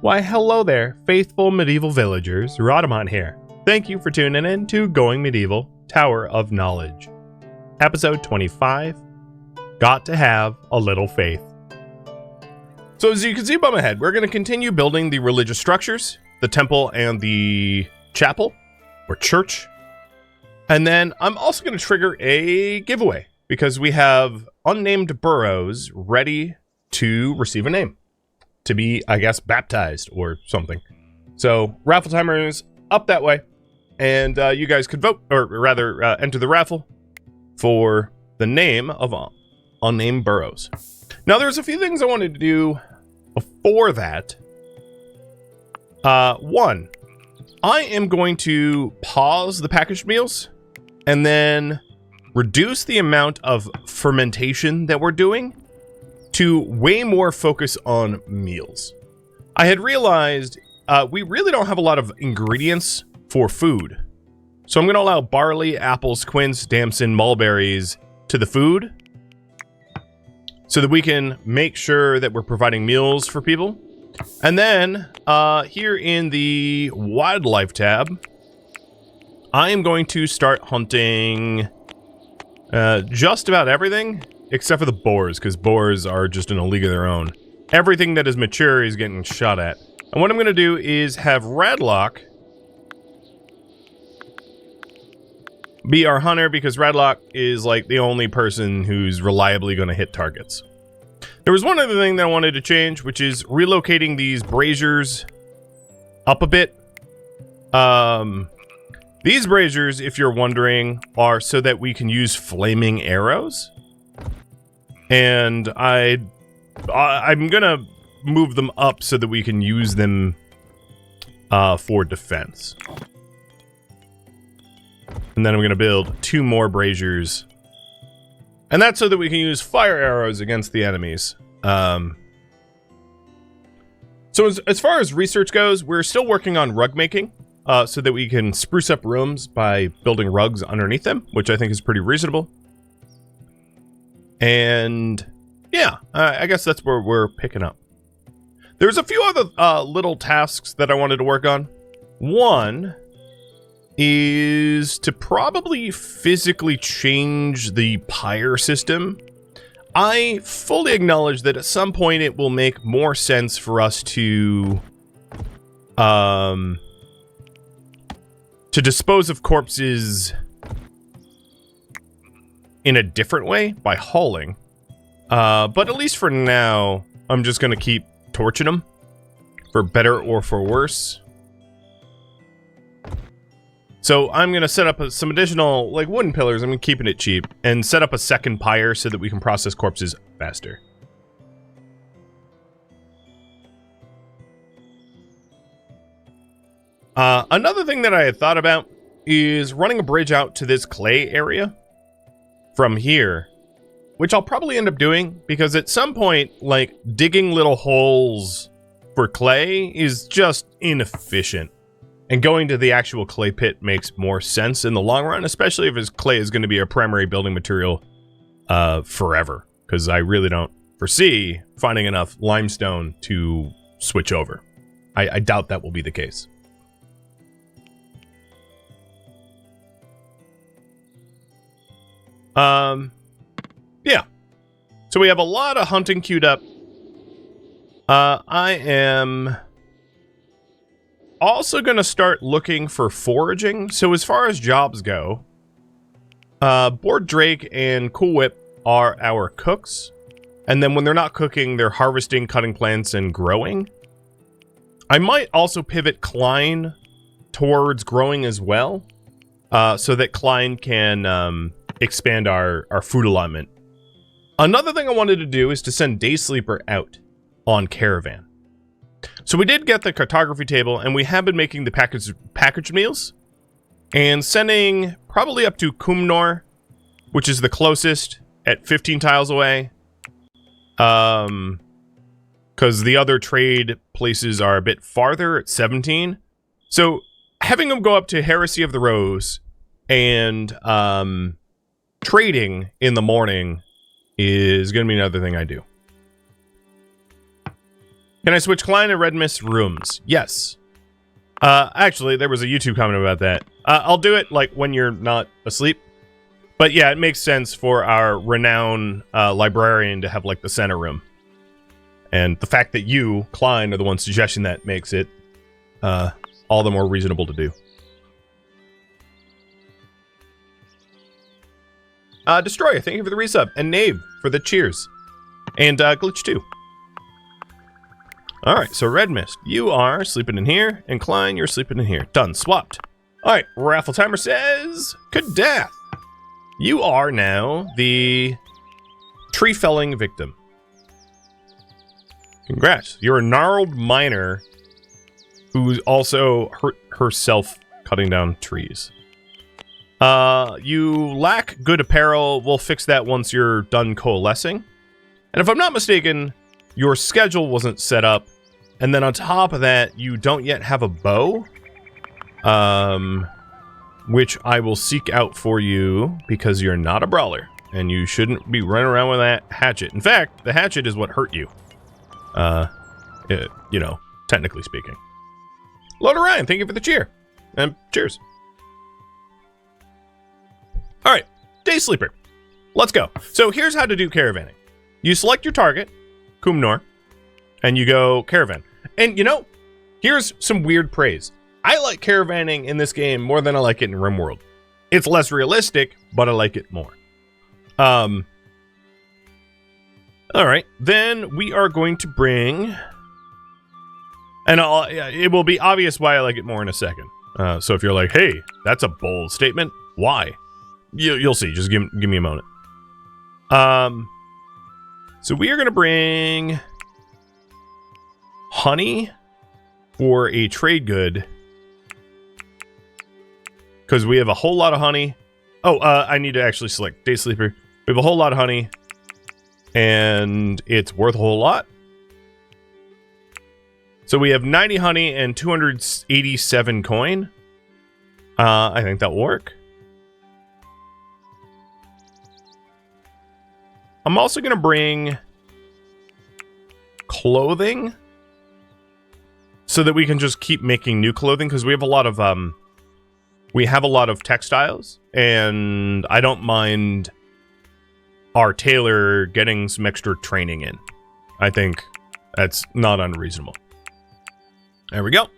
Why, hello there, faithful medieval villagers. Rhadamant here. Thank you for tuning in to Going Medieval Tower of Knowledge. Episode 25, Got to Have a Little Faith. So as you can see above my head, we're going to continue building the religious structures, the temple and the chapel, or church. And then I'm also going to trigger a giveaway, because we have unnamed burrows ready to receive a name. To be, I guess, baptized or something. So, raffle timer is up that way. And you guys could vote, or rather, enter the raffle for the name of unnamed burrows. Now, there's a few things I wanted to do before that. One, I am going to pause the packaged meals and then reduce the amount of fermentation that we're doing to way more focus on meals. I had realized we really don't have a lot of ingredients for food. So I'm going to allow barley, apples, quince, damson, mulberries to the food so that we can make sure that we're providing meals for people. And then here in the wildlife tab, I am going to start hunting just about everything except for the boars, because boars are just in a league of their own. Everything that is mature is getting shot at. And what I'm going to do is have Radlock be our hunter, because Radlock is like the only person who's reliably going to hit targets. There was one other thing that I wanted to change, which is relocating these braziers up a bit. These braziers, if you're wondering, are so that we can use flaming arrows. And I'm gonna move them up so that we can use them for defense. And then I'm gonna build 2 more braziers. And that's so that we can use fire arrows against the enemies. So as far as research goes, we're still working on rug making, so that we can spruce up rooms by building rugs underneath them, which I think is pretty reasonable. And yeah, I guess that's where we're picking up. There's a few other little tasks that I wanted to work on. One is to probably physically change the pyre system. I fully acknowledge that at some point it will make more sense for us to dispose of corpses in a different way by hauling. But at least for now, I'm just going to keep torching them for better or for worse. So I'm going to set up some additional like wooden pillars. I'm keeping it cheap and set up a second pyre so that we can process corpses faster. Another thing that I had thought about is running a bridge out to this clay area from here, which I'll probably end up doing because at some point, like, digging little holes for clay is just inefficient. And going to the actual clay pit makes more sense in the long run, especially if his clay is going to be our primary building material forever. Because I really don't foresee finding enough limestone to switch over. I doubt that will be the case. Yeah. So we have a lot of hunting queued up. I am also going to start looking for foraging. So as far as jobs go, Board Drake and Cool Whip are our cooks. And then when they're not cooking, they're harvesting, cutting plants, and growing. I might also pivot Klein towards growing as well, so that Klein can expand our food allotment. Another thing I wanted to do is to send Day Sleeper out on Caravan. So we did get the cartography table, and we have been making the packaged meals, and sending probably up to Cumnor, which is the closest, at 15 tiles away. Because the other trade places are a bit farther at 17. So having them go up to Heresy of the Rose and trading in the morning is going to be another thing I do. Can I switch Klein and Red Mist rooms? Yes. Actually, there was a YouTube comment about that. I'll do it, like, when you're not asleep. But yeah, it makes sense for our renowned librarian to have, like, the center room. And the fact that you, Klein, are the one suggesting that makes it all the more reasonable to do. Destroyer, thank you for the resub. And Nave for the cheers. And Glitch 2. Alright, so Red Mist, you are sleeping in here. And Klein, you're sleeping in here. Done, swapped. Alright, Raffle Timer says, Kadath, you are now the tree felling victim. Congrats. You're a gnarled miner who also hurt herself cutting down trees. You lack good apparel. We'll fix that once you're done coalescing. And if I'm not mistaken, your schedule wasn't set up. And then on top of that, you don't yet have a bow. Which I will seek out for you because you're not a brawler. And you shouldn't be running around with that hatchet. In fact, the hatchet is what hurt you. You know, technically speaking. Lord Orion, thank you for the cheer. And cheers. Alright, Day Sleeper. Let's go. So here's how to do caravanning. You select your target, Kumnor, and you go caravan. And you know, here's some weird praise. I like caravanning in this game more than I like it in RimWorld. It's less realistic, but I like it more. Alright, then we are going to bring... And it will be obvious why I like it more in a second. So if you're like, hey, that's a bold statement, why? You'll see, just give me a moment. So we are going to bring... honey for a trade good. Because we have a whole lot of honey. Oh, I need to actually select Day Sleeper. We have a whole lot of honey. And it's worth a whole lot. So we have 90 honey and 287 coin. I think that will work. I'm also going to bring clothing so that we can just keep making new clothing, because we have a lot of textiles, and I don't mind our tailor getting some extra training in. I think that's not unreasonable. There we go.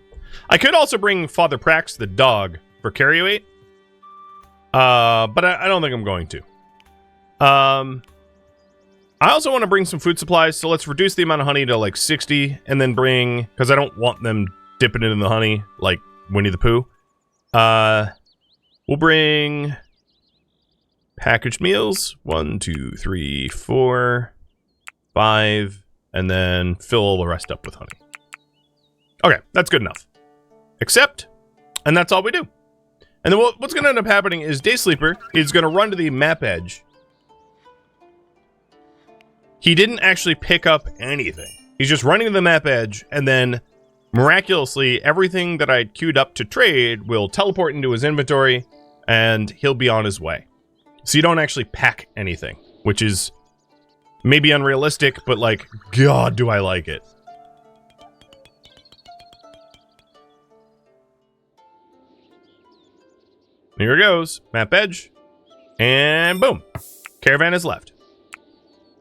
I could also bring Father Prax the dog for carry weight, but I don't think I'm going to. I also want to bring some food supplies, so let's reduce the amount of honey to like 60, and then bring, because I don't want them dipping it in the honey like Winnie the Pooh. We'll bring packaged meals, 1, 2, 3, 4, 5, and then fill the rest up with honey. Okay, that's good enough. Except, and that's all we do. And then what's going to end up happening is Day Sleeper is going to run to the map edge. He didn't actually pick up anything. He's just running to the map edge, and then miraculously, everything that I queued up to trade will teleport into his inventory, and he'll be on his way. So you don't actually pack anything, which is maybe unrealistic, but like, God, do I like it. Here it goes. Map edge. And boom. Caravan is left.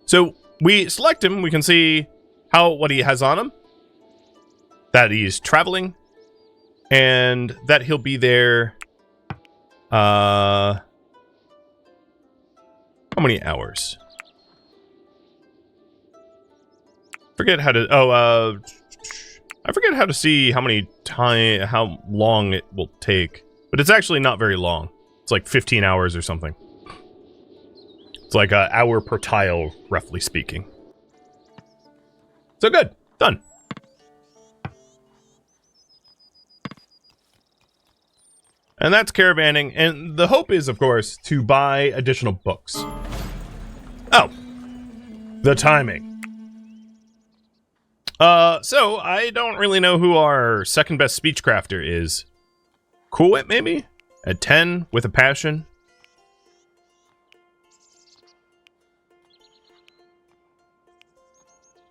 So we select him. We can see what he has on him. That he's traveling. And that he'll be there. How many hours? Forget how to... I forget how to see how long it will take. But it's actually not very long. It's like 15 hours or something. It's like an hour per tile, roughly speaking. So good. Done. And that's caravanning. And the hope is, of course, to buy additional books. Oh. The timing. So I don't really know who our second best speech crafter is. Cool Whip, maybe? At 10, with a passion.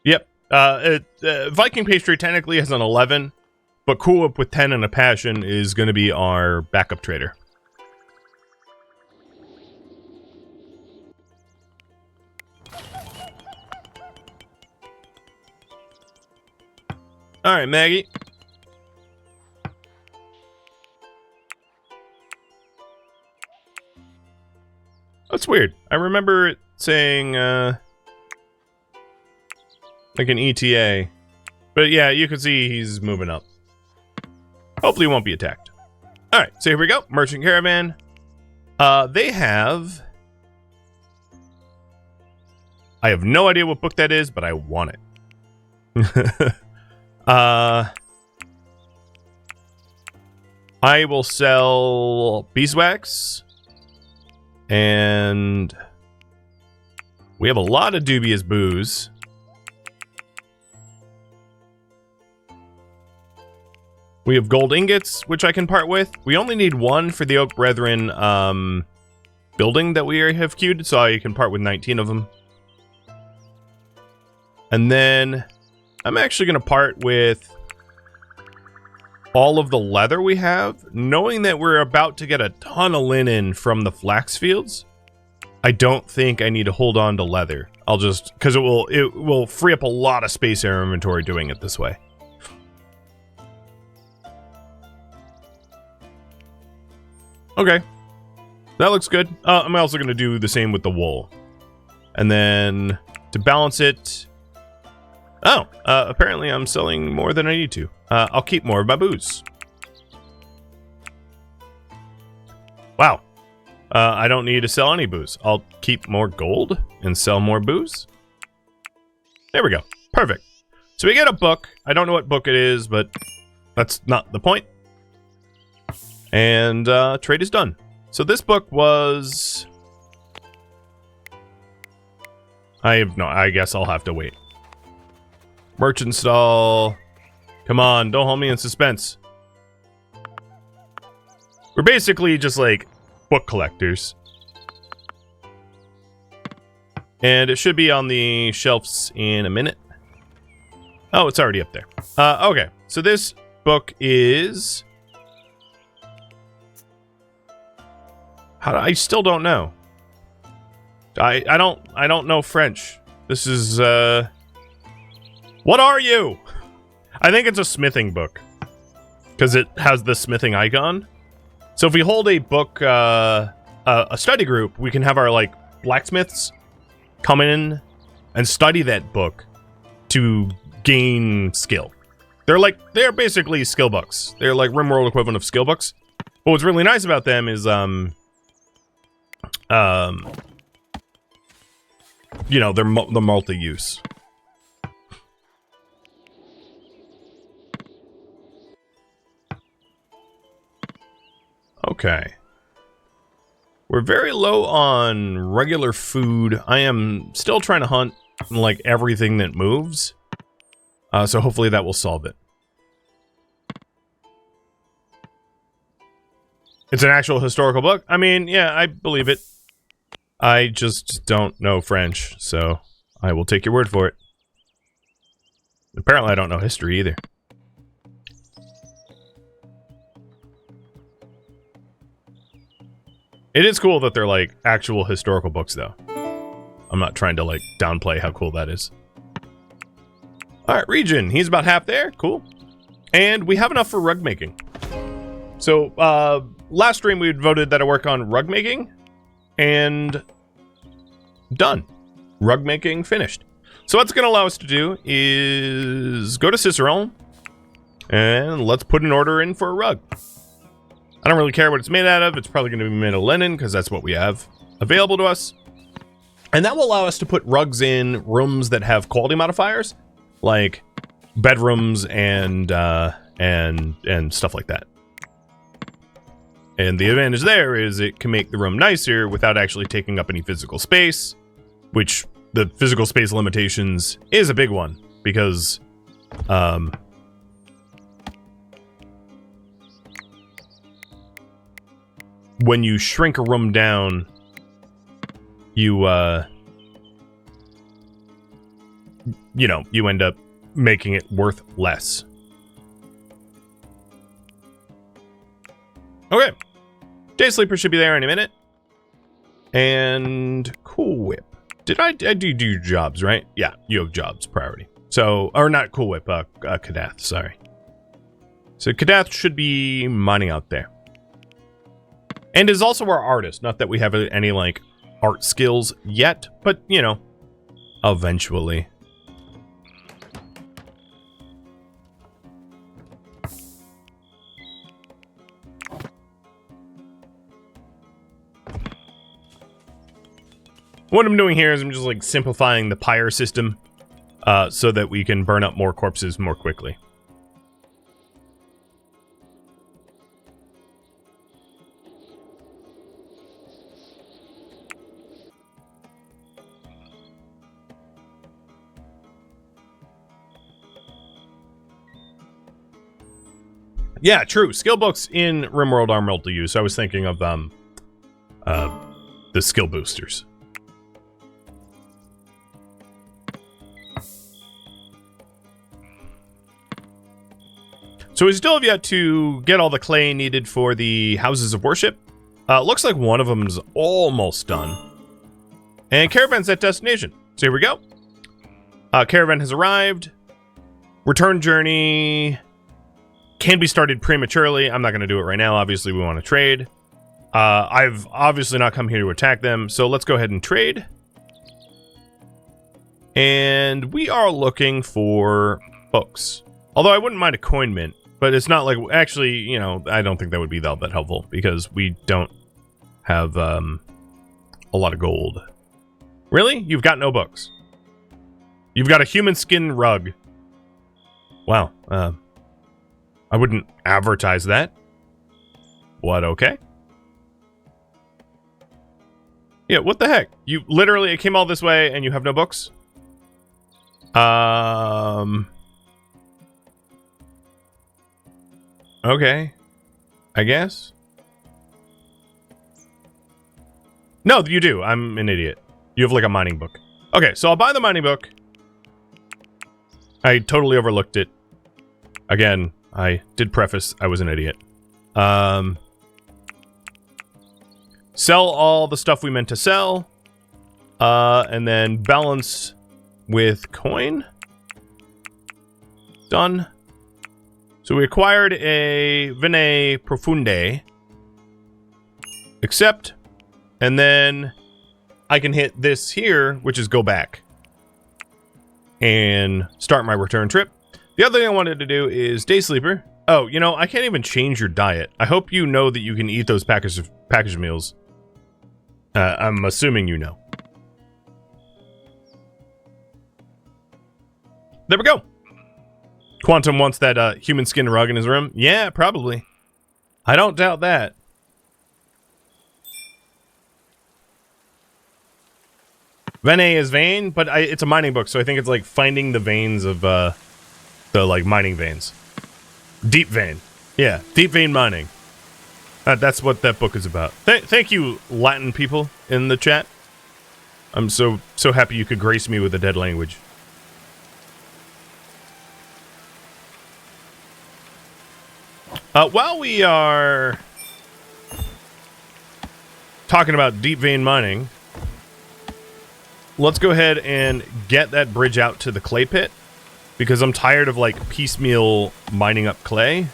Yep, Viking Pastry technically has an 11, but Cool Whip with 10 and a Passion is going to be our backup trader. All right, Maggie. That's weird. I remember it saying, like an ETA. But yeah, you can see he's moving up. Hopefully he won't be attacked. Alright, so here we go. Merchant Caravan. They have... I have no idea what book that is, but I want it. I will sell beeswax. And we have a lot of dubious booze. We have gold ingots, which I can part with. We only need one for the Oak Brethren building that we have queued, so I can part with 19 of them. And then I'm actually going to part with all of the leather we have, knowing that we're about to get a ton of linen from the flax fields. I don't think I need to hold on to leather. I'll just, because it will free up a lot of space in our inventory doing it this way. Okay, that looks good. I'm also going to do the same with the wool. And then to balance it, apparently I'm selling more than I need to. I'll keep more of my booze. Wow. I don't need to sell any booze. I'll keep more gold and sell more booze. There we go. Perfect. So we get a book. I don't know what book it is, but that's not the point. And trade is done. So this book was... I guess I'll have to wait. Merchant stall. Come on, don't hold me in suspense. We're basically just like book collectors. And it should be on the shelves in a minute. Oh, it's already up there. Okay, so this book is... I still don't know. I don't know French. This is what are you? I think it's a smithing book because it has the smithing icon. So if we hold a book, a study group, we can have our like blacksmiths come in and study that book to gain skill. They're basically skill books. They're like RimWorld equivalent of skill books. But what's really nice about them is you know, they're the multi-use. Okay. We're very low on regular food. I am still trying to hunt like everything that moves. So hopefully that will solve it. It's an actual historical book. I mean, yeah, I believe it. I just don't know French, so I will take your word for it. Apparently I don't know history either. It is cool that they're like actual historical books though. I'm not trying to like downplay how cool that is. Alright, region. He's about half there. Cool. And we have enough for rug making. So, last stream we voted that I work on rug making. And done. Rug making finished. So what's going to allow us to do is go to Cicerone and let's put an order in for a rug. I don't really care what it's made out of. It's probably going to be made of linen because that's what we have available to us. And that will allow us to put rugs in rooms that have quality modifiers, like bedrooms and stuff like that. And the advantage there is it can make the room nicer without actually taking up any physical space, which the physical space limitations is a big one because when you shrink a room down, you know, you end up making it worth less. Okay. Day Sleeper should be there in a minute. And Cool Whip. I do jobs, right? Yeah, you have jobs priority. So, or not Cool Whip, Kadath, sorry. So Kadath should be mining out there. And is also our artist. Not that we have any, like, art skills yet, but, you know, eventually. What I'm doing here is I'm just, like, simplifying the pyre system so that we can burn up more corpses more quickly. Yeah, true. Skill books in RimWorld are multi-use. I was thinking of the skill boosters. So we still have yet to get all the clay needed for the houses of worship. Looks like one of them's almost done. And Caravan's at destination. So here we go. Caravan has arrived. Return journey can be started prematurely. I'm not going to do it right now. Obviously, we want to trade. I've obviously not come here to attack them. So let's go ahead and trade. And we are looking for books. Although I wouldn't mind a coin mint. But it's not like, actually, you know, I don't think that would be that helpful because we don't have a lot of gold. Really? You've got no books. You've got a human skin rug. Wow. I wouldn't advertise that. What, okay? Yeah, what the heck? You literally, it came all this way and you have no books? Okay, I guess. No, you do. I'm an idiot. You have like a mining book. Okay, so I'll buy the mining book. I totally overlooked it. Again, I did preface I was an idiot. Sell all the stuff we meant to sell. And then balance with coin. Done. So we acquired a Vene Profunde. Accept. And then I can hit this here, which is go back. And start my return trip. The other thing I wanted to do is Day Sleeper. Oh, you know, I can't even change your diet. I hope you know that you can eat those package meals. I'm assuming you know. There we go. Quantum wants that human skin rug in his room. Yeah, probably. I don't doubt that. Vene is vein, but it's a mining book, so I think it's like finding the veins of the like mining veins. Deep vein. Yeah, deep vein mining. That's what that book is about. Thank you, Latin people in the chat. I'm so happy you could grace me with a dead language. While we are talking about deep vein mining, let's go ahead and get that bridge out to the clay pit, because I'm tired of like piecemeal mining up clay.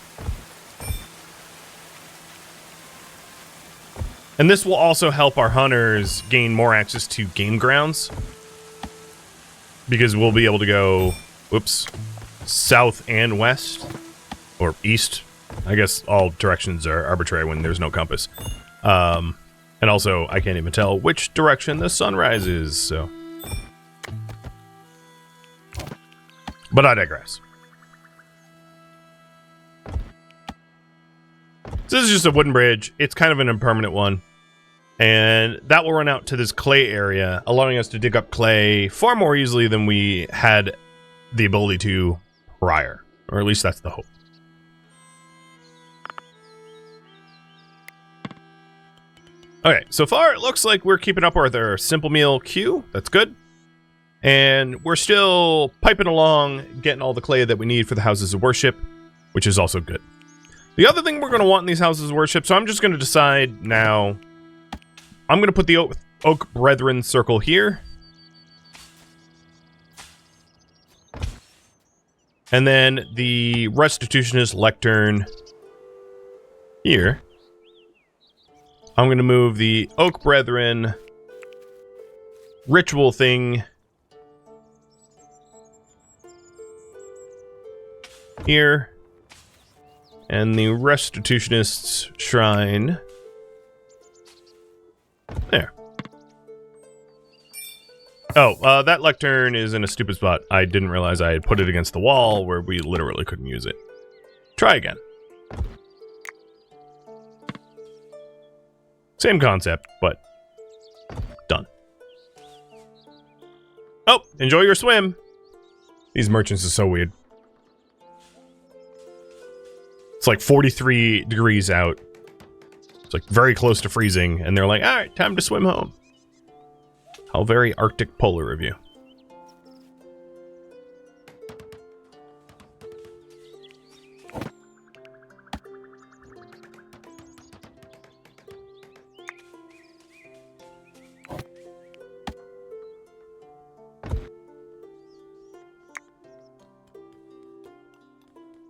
And this will also help our hunters gain more access to game grounds, because we'll be able to go, whoops, south and west, or east. I guess all directions are arbitrary when there's no compass. And also, I can't even tell which direction the sun rises, so. But I digress. So this is just a wooden bridge. It's kind of an impermanent one. And that will run out to this clay area, allowing us to dig up clay far more easily than we had the ability to prior. Or at least that's the hope. Okay, so far it looks like we're keeping up with our simple meal queue. That's good. And we're still piping along, getting all the clay that we need for the houses of worship, which is also good. The other thing we're going to want in these houses of worship, so I'm just going to decide now. I'm going to put the Oak Brethren circle here. And then the Restitutionist lectern here. I'm going to move the Oak Brethren ritual thing here. And the Restitutionist's shrine there. Oh, that lectern is in a stupid spot. I didn't realize I had put it against the wall where we literally couldn't use it. Try again. Same concept, but done. Oh, enjoy your swim. These merchants are so weird. It's like 43 degrees out. It's like very close to freezing, and they're like, all right, time to swim home. How very Arctic polar of you.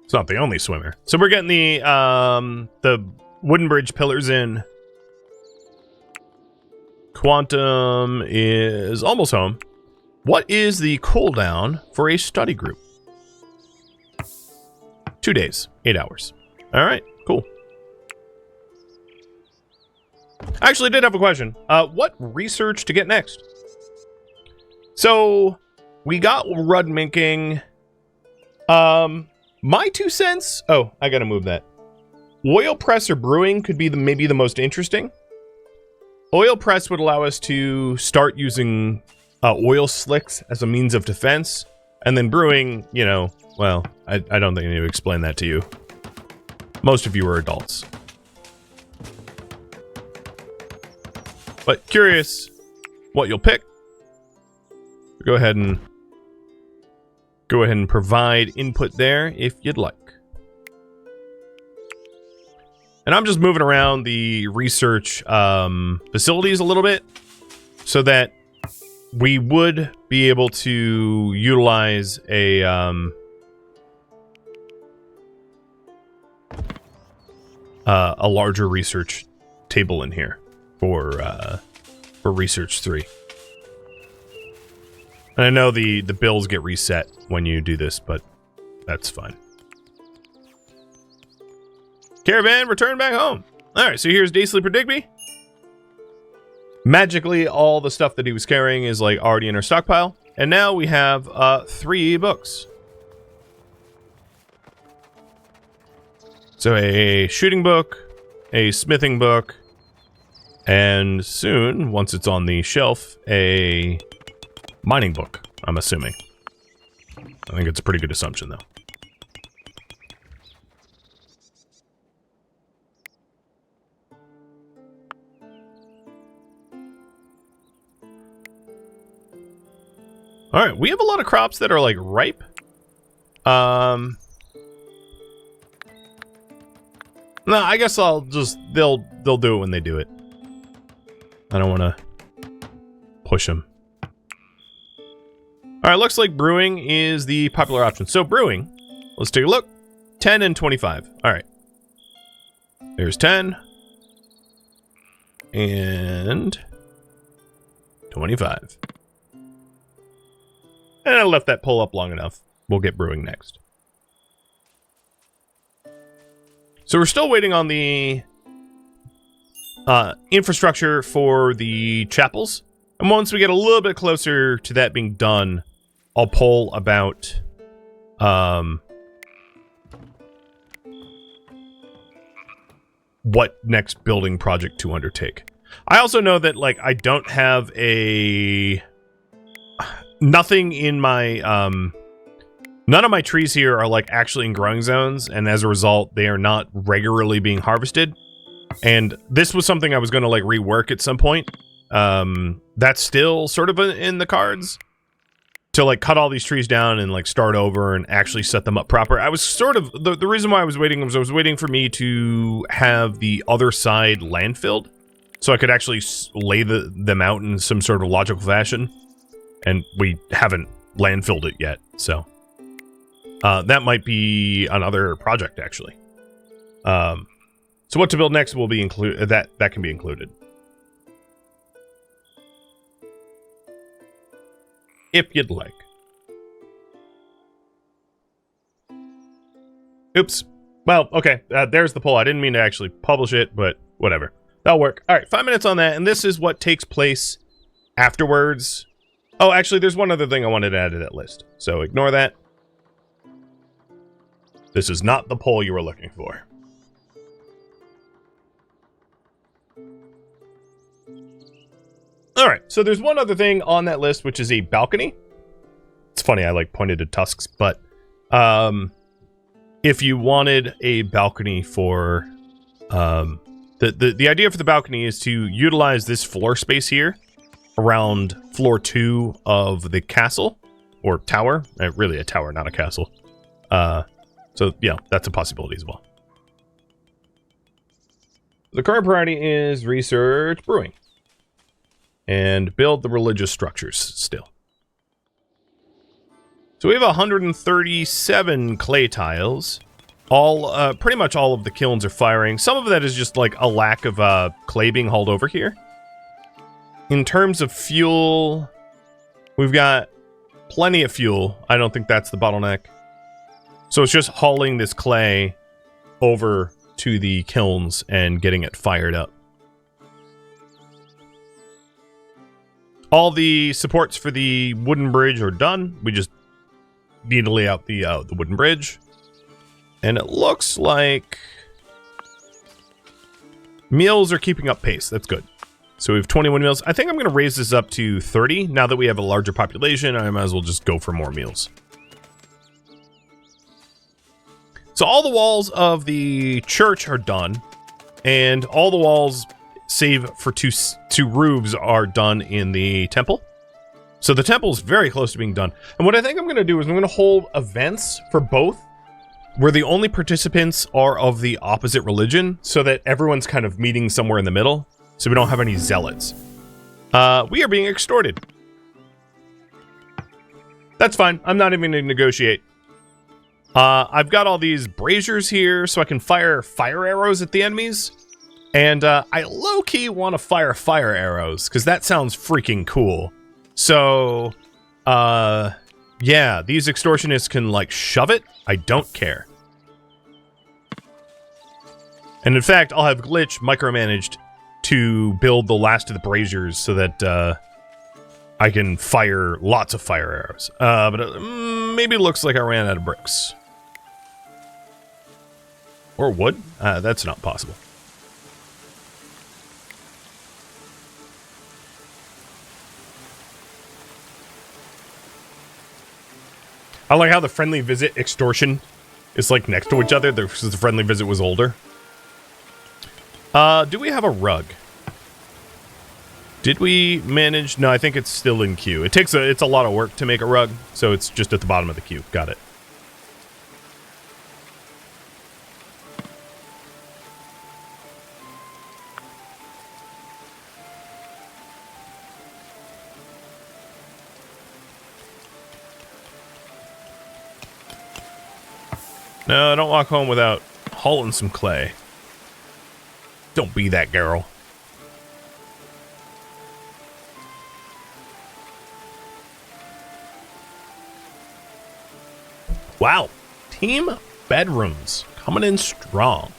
It's not the only swimmer. So we're getting the wooden bridge pillars in. Quantum is almost home. What is the cooldown for a study group? 2 days, 8 hours. All right, cool. I actually did have a question. What research to get next? So we got Rhadamanting. My 2 cents. Oh, I gotta move that. Oil press or brewing could be maybe the most interesting. Oil press would allow us to start using oil slicks as a means of defense. And then brewing, you know, well, I don't think I need to explain that to you. Most of you are adults. But curious what you'll pick. Go ahead and provide input there if you'd like. And I'm just moving around the research facilities a little bit so that we would be able to utilize a larger research table in here for research 3. And I know the bills get reset when you do this, but that's fine. Caravan, return back home. Alright, so here's Day Sleeper Digby. Magically, all the stuff that he was carrying is like already in our stockpile. And now we have 3 books. So a shooting book, a smithing book, and soon, once it's on the shelf, a mining book, I'm assuming. I think it's a pretty good assumption, though. Alright, we have a lot of crops that are, like, ripe. No, I guess I'll just... They'll do it when they do it. I don't want to push them. Alright, looks like brewing is the popular option. So, brewing, let's take a look. 10 and 25. Alright. There's 10. And 25. And I left that pull up long enough. We'll get brewing next. So we're still waiting on the infrastructure for the chapels. And once we get a little bit closer to that being done, I'll poll about what next building project to undertake. I also know that, like, I don't have nothing in my none of my trees here are like actually in growing zones, and as a result they are not regularly being harvested. And this was something I was going to like rework at some point. That's still sort of in the cards, to like cut all these trees down and like start over and actually set them up proper. I was sort of the reason why I was waiting was I was waiting for me to have the other side landfilled so I could actually lay them out in some sort of logical fashion, and we haven't landfilled it yet, so that might be another project actually. So what to build next will be included. That can be included. If you'd like. Oops. Well, okay. There's the poll. I didn't mean to actually publish it, but whatever. That'll work. All right, 5 minutes on that, and this is what takes place afterwards. Oh, actually, there's one other thing I wanted to add to that list, so ignore that. This is not the poll you were looking for. All right, so there's one other thing on that list, which is a balcony. It's funny, I like pointed to tusks, but if you wanted a balcony for the idea for the balcony is to utilize this floor space here around floor 2 of the castle or tower. Really a tower, not a castle. So yeah, that's a possibility as well. The current priority is research brewing. And build the religious structures still. So we have 137 clay tiles. All, pretty much all of the kilns are firing. Some of that is just like a lack of clay being hauled over here. In terms of fuel, we've got plenty of fuel. I don't think that's the bottleneck. So it's just hauling this clay over to the kilns and getting it fired up. All the supports for the wooden bridge are done. We just need to lay out the wooden bridge. And it looks like meals are keeping up pace. That's good. So we have 21 meals. I think I'm going to raise this up to 30. Now that we have a larger population, I might as well just go for more meals. So all the walls of the church are done. And all the walls, save for two roofs, are done in the temple. So the temple's very close to being done. And what I think I'm going to do is I'm going to hold events for both, where the only participants are of the opposite religion, so that everyone's kind of meeting somewhere in the middle, so we don't have any zealots. We are being extorted. That's fine. I'm not even going to negotiate. I've got all these braziers here, so I can fire arrows at the enemies. And I low-key want to fire arrows, because that sounds freaking cool. So, yeah, these extortionists can, like, shove it. I don't care. And in fact, I'll have Glitch micromanaged to build the last of the braziers so that I can fire lots of fire arrows. But maybe it looks like I ran out of bricks. Or wood? That's not possible. I like how the friendly visit extortion is like next to each other because the friendly visit was older. Do we have a rug? Did we manage? No, I think it's still in queue. It's a lot of work to make a rug, so it's just at the bottom of the queue. Got it. No, don't walk home without hauling some clay. Don't be that girl. Wow. Team bedrooms coming in strong.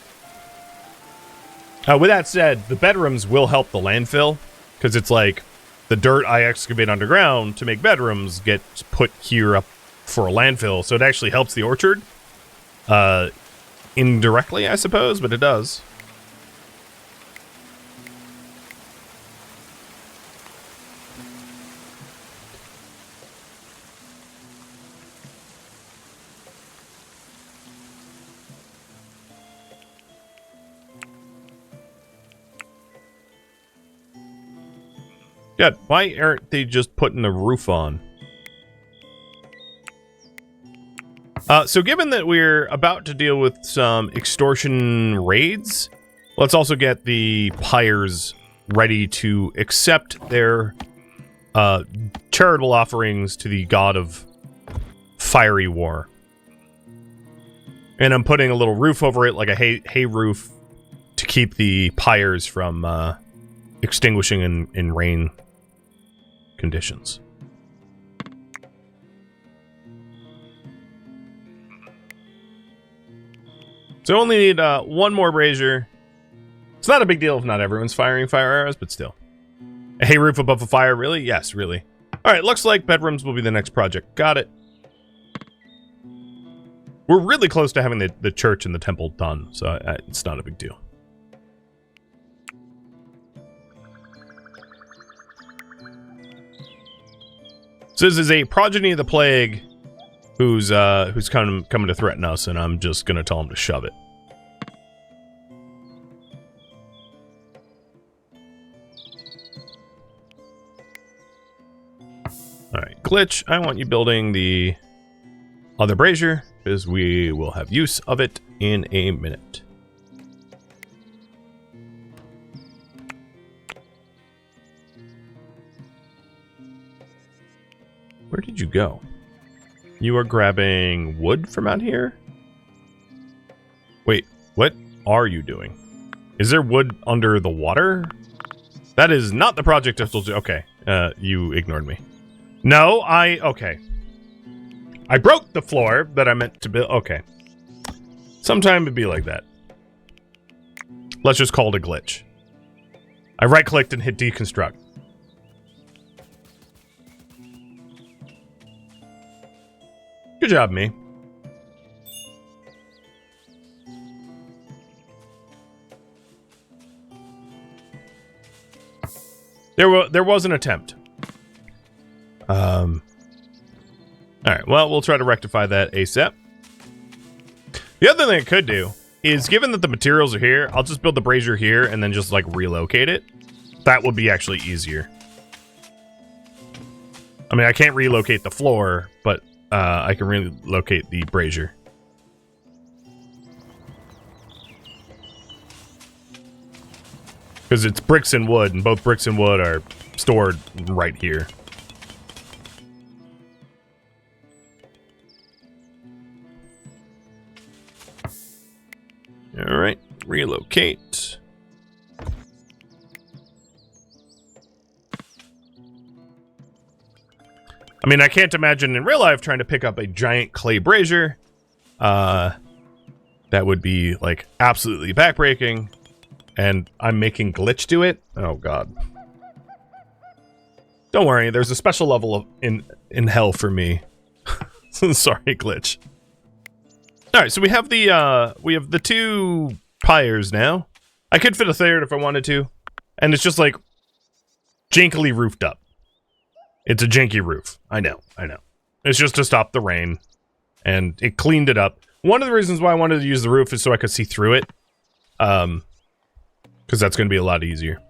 With that said, the bedrooms will help the landfill, because it's like the dirt I excavate underground to make bedrooms gets put here up for a landfill, so it actually helps the orchard. Indirectly, I suppose, but it does. God, why aren't they just putting a roof on? So given that we're about to deal with some extortion raids, let's also get the pyres ready to accept their charitable offerings to the god of fiery war. And I'm putting a little roof over it, like a hay roof, to keep the pyres from extinguishing in rain conditions. So I only need one more brazier. It's not a big deal if not everyone's firing fire arrows, but still. A hay roof above a fire, really? Yes, really. Alright, looks like bedrooms will be the next project. Got it. We're really close to having the church and the temple done, so it's not a big deal. So this is a progeny of the plague who's coming to threaten us, and I'm just gonna tell him to shove it. Alright, Glitch, I want you building the other brazier, because we will have use of it in a minute. Where did you go? You are grabbing wood from out here? Wait, what are you doing? Is there wood under the water? That is not the project I told you. Okay, you ignored me. No, okay. I broke the floor that I meant to build. Okay. Sometime it'd be like that. Let's just call it a glitch. I right-clicked and hit deconstruct. Good job, me. There was an attempt. Alright, well, we'll try to rectify that ASAP. The other thing I could do is, given that the materials are here, I'll just build the brazier here and then just, like, relocate it. That would be actually easier. I mean, I can't relocate the floor, but I can relocate the brazier. Because it's bricks and wood, and both bricks and wood are stored right here. Alright, relocate. I mean, I can't imagine in real life trying to pick up a giant clay brazier. That would be, like, absolutely backbreaking. And I'm making Glitch do it? Oh, God. Don't worry, there's a special level of in hell for me. Sorry, Glitch. Alright, so we have the two pyres now. I could fit a third if I wanted to. And it's just, like, jankily roofed up. It's a janky roof. I know. It's just to stop the rain. And it cleaned it up. One of the reasons why I wanted to use the roof is so I could see through it. Because that's going to be a lot easier.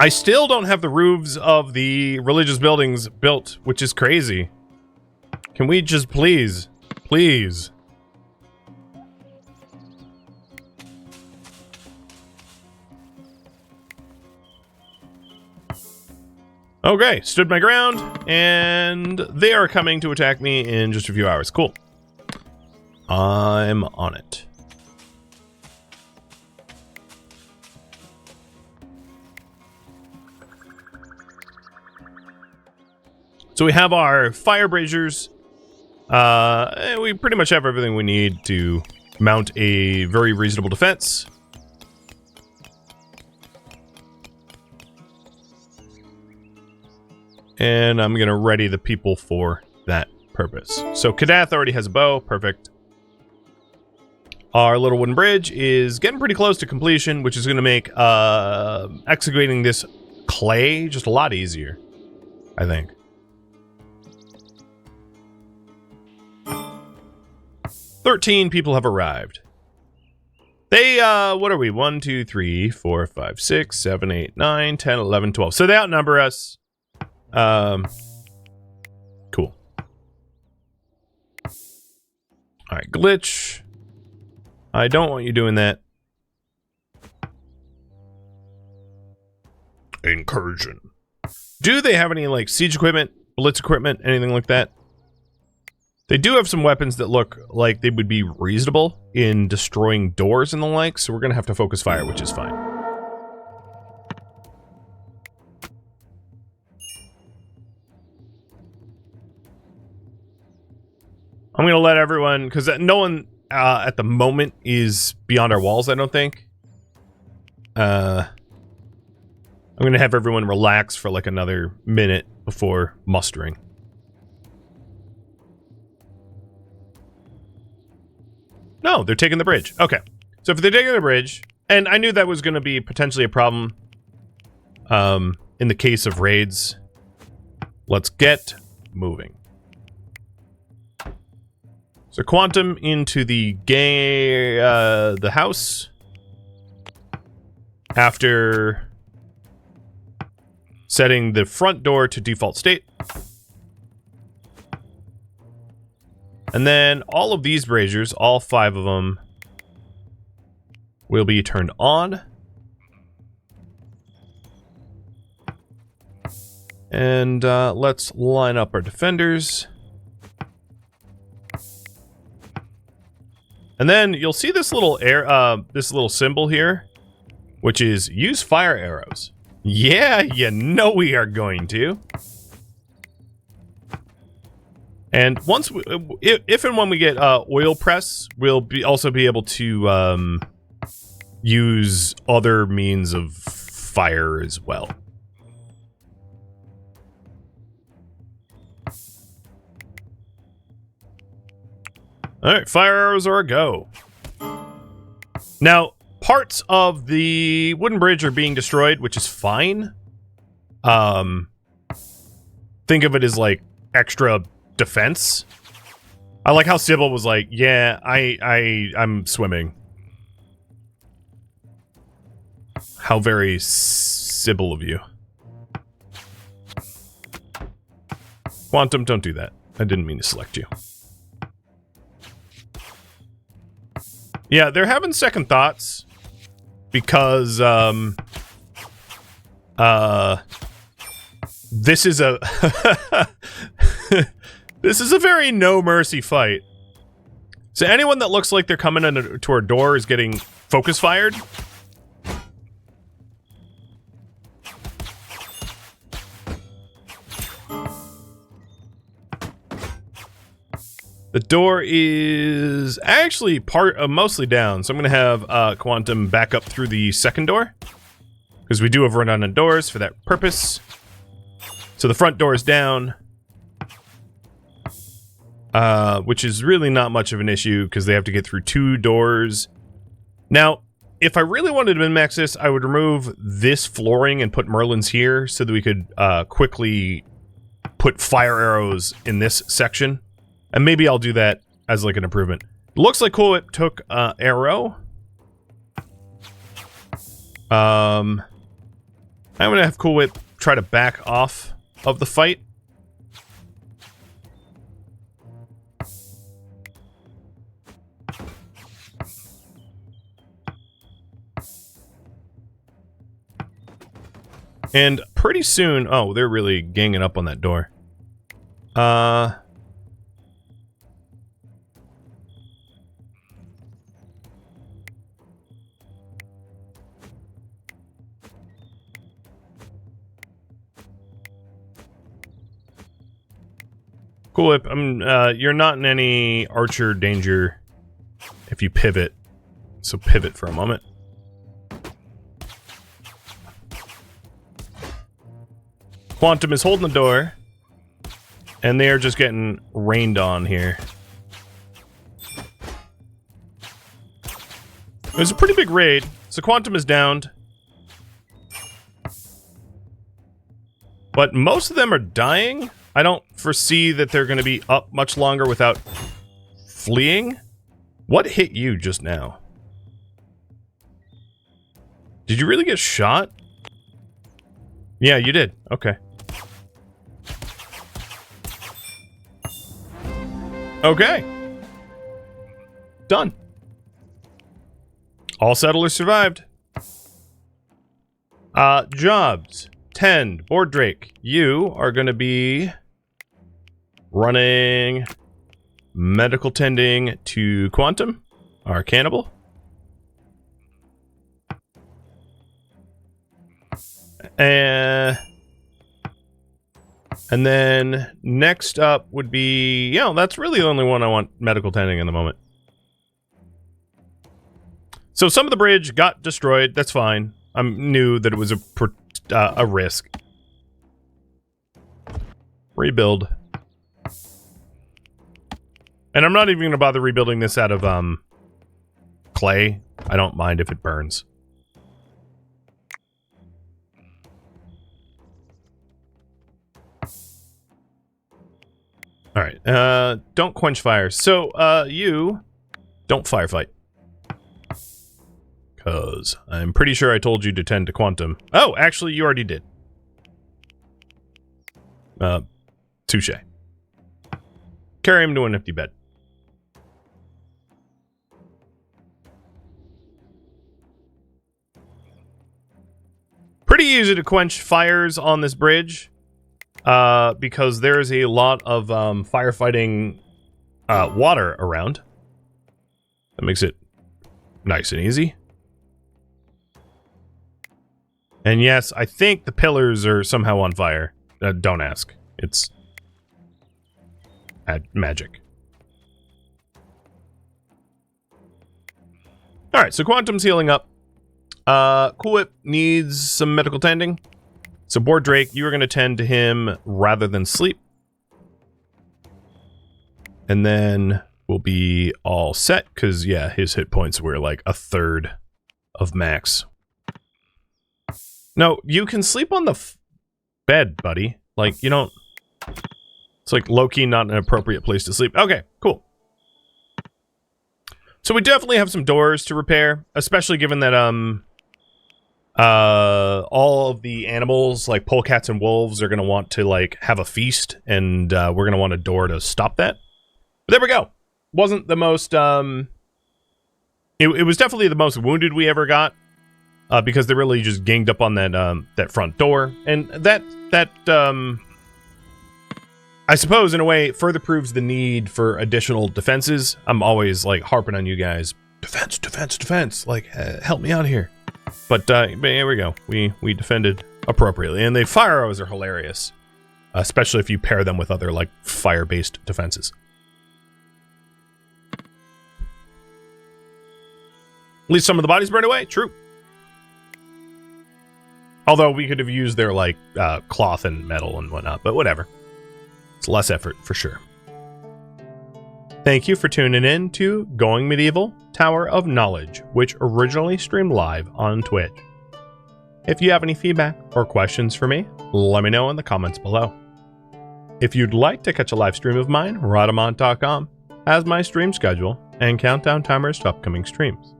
I still don't have the roofs of the religious buildings built, which is crazy. Can we just please? Okay, stood my ground, and they are coming to attack me in just a few hours. Cool. I'm on it. So we have our fire braziers. We pretty much have everything we need to mount a very reasonable defense. And I'm going to ready the people for that purpose. So Kadath already has a bow. Perfect. Our little wooden bridge is getting pretty close to completion, which is going to make excavating this clay just a lot easier, I think. "13 people have arrived. They, what are we? 1, 2, 3, 4, 5, 6, 7, 8, 9, 10, 11, 12. So they outnumber us. Cool. Alright, glitch. I don't want you doing that. Incursion. Do they have any, like, siege equipment, blitz equipment, anything like that? They do have some weapons that look like they would be reasonable in destroying doors and the like, so we're gonna have to focus fire, which is fine. I'm gonna let everyone, because no one at the moment is beyond our walls, I don't think. I'm gonna have everyone relax for like another minute before mustering. No, they're taking the bridge. Okay. So if they're taking the bridge, and I knew that was going to be potentially a problem in the case of raids, let's get moving. So Quantum into the the house after setting the front door to default state. And then all of these braziers, all 5 of them, will be turned on. And let's line up our defenders. And then you'll see this little this little symbol here, which is use fire arrows. Yeah, you know we are going to. And once, if and when we get oil press, we'll also be able to use other means of fire as well. All right, fire arrows are a go. Now, parts of the wooden bridge are being destroyed, which is fine. Think of it as like extra defense. I like how Sybil was like, yeah, I'm swimming. How very Sybil of you. Quantum, don't do that. I didn't mean to select you. Yeah, they're having second thoughts because this is a this is a very no mercy fight. So anyone that looks like they're coming into our door is getting focus fired. The door is actually mostly down, so I'm going to have Quantum back up through the second door, because we do have redundant doors for that purpose. So the front door is down, which is really not much of an issue, because they have to get through 2 doors. Now, if I really wanted to min-max this, I would remove this flooring and put Merlin's here, so that we could quickly put fire arrows in this section. And maybe I'll do that as like an improvement. Looks like Cool Whip took arrow. I'm gonna have Cool Whip try to back off of the fight. And pretty soon, oh, they're really ganging up on that door. Cool Whip, you're not in any archer danger if you pivot. So pivot for a moment. Quantum is holding the door, and they are just getting rained on here. It was a pretty big raid, so Quantum is downed. But most of them are dying. I don't foresee that they're going to be up much longer without fleeing. What hit you just now? Did you really get shot? Yeah, you did. Okay. Okay. done. All settlers survived. Jobs. Tend. Board Drake. You are going to be running medical tending to Quantum, our cannibal. And then next up would be, that's really the only one I want medical tending in the moment. So some of the bridge got destroyed. That's fine. I knew that it was a risk. Rebuild. And I'm not even going to bother rebuilding this out of clay. I don't mind if it burns. All right. Don't quench fires. So, you don't firefight. Because I'm pretty sure I told you to tend to Quantum. Oh, actually, you already did. Touche. Carry him to an empty bed. Pretty easy to quench fires on this bridge. Because there's a lot of firefighting water around. That makes it nice and easy. And yes, I think the pillars are somehow on fire. Don't ask. It's magic. Alright, so Quantum's healing up. Cool Whip needs some medical tending. So Board Drake, you are going to tend to him rather than sleep. And then we'll be all set, because, yeah, his hit points were like a third of max. No, you can sleep on the bed, buddy. Like, you don't... It's like low-key not an appropriate place to sleep. Okay, cool. So we definitely have some doors to repair, especially given that, all of the animals, like polecats and wolves, are going to want to, like, have a feast, and we're going to want a door to stop that. But there we go. Wasn't the most, it was definitely the most wounded we ever got, because they really just ganged up on that, that front door. And that, I suppose, in a way, further proves the need for additional defenses. I'm always, like, harping on you guys. Defense, defense, defense. Like, help me out here. But here we go. We defended appropriately. And the fire arrows are hilarious. Especially if you pair them with other, like, fire-based defenses. At least some of the bodies burned away. True. Although we could have used their, like, cloth and metal and whatnot. But whatever. It's less effort, for sure. Thank you for tuning in to Going Medieval Tower of Knowledge, which originally streamed live on Twitch. If you have any feedback or questions for me, let me know in the comments below. If you'd like to catch a live stream of mine, Rhadamant.com has my stream schedule and countdown timers to upcoming streams.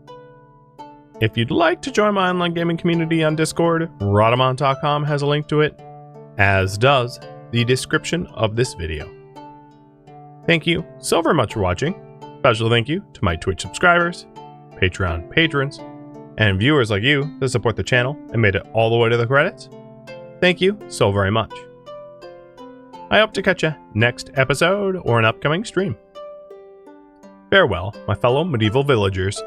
If you'd like to join my online gaming community on Discord, Rhadamant.com has a link to it, as does the description of this video. Thank you so very much for watching. Special thank you to my Twitch subscribers, Patreon patrons, and viewers like you that support the channel and made it all the way to the credits. Thank you so very much. I hope to catch you next episode or an upcoming stream. Farewell, my fellow medieval villagers.